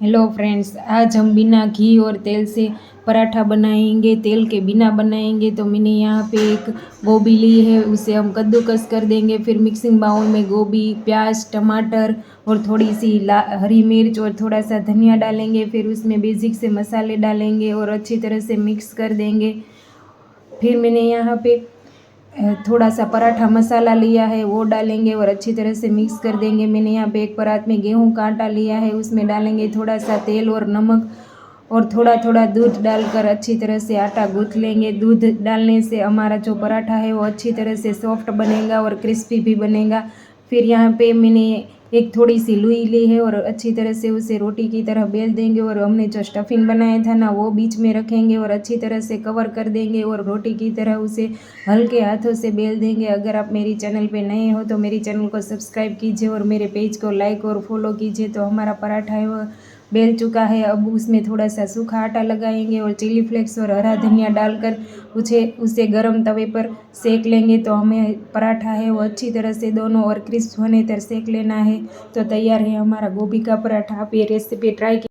Hello friends, आज हम बिना घी और तेल से पराठा बनाएंगे। तेल के बिना बनाएंगे। तो मैंने यहाँ पे एक गोभी ली है, उसे हम कद्दूकस कर देंगे। फिर मिक्सिंग बाउल में गोभी, प्याज, टमाटर और थोड़ी सी हरी मिर्च और थोड़ा सा धनिया डालेंगे। फिर उसमें बेसिक से मसाले डालेंगे और अच्छी तरह से मिक्स कर देंगे। फिर मैंने यहाँ पे थोड़ा सा पराठा मसाला लिया है, वो डालेंगे और अच्छी तरह से मिक्स कर देंगे। मैंने यहाँ पे एक परात में गेहूं का आटा लिया है, उसमें डालेंगे थोड़ा सा तेल और नमक और थोड़ा थोड़ा दूध डालकर अच्छी तरह से आटा गूंथ लेंगे। दूध डालने से हमारा जो पराठा है वो अच्छी तरह से सॉफ्ट बनेगा और क्रिस्पी भी बनेगा। फिर यहाँ पे मैंने एक थोड़ी सी लुई ली है और अच्छी तरह से उसे रोटी की तरह बेल देंगे और हमने जो स्टफिंग बनाया था ना, वो बीच में रखेंगे और अच्छी तरह से कवर कर देंगे और रोटी की तरह उसे हल्के हाथों से बेल देंगे। अगर आप मेरी चैनल पे नए हो तो मेरी चैनल को सब्सक्राइब कीजिए और मेरे पेज को लाइक और फॉलो कीजिए। तो हमारा पराठा है वो बेल चुका है। अब उसमें थोड़ा सा सूखा आटा लगाएंगे और चिली फ्लेक्स और हरा धनिया डालकर उसे गरम तवे पर सेक लेंगे। तो हमें पराठा है वो अच्छी तरह से दोनों और क्रिस्प होने तक सेक लेना है। तो तैयार है हमारा गोभी का पराठा। आप ये रेसिपी ट्राई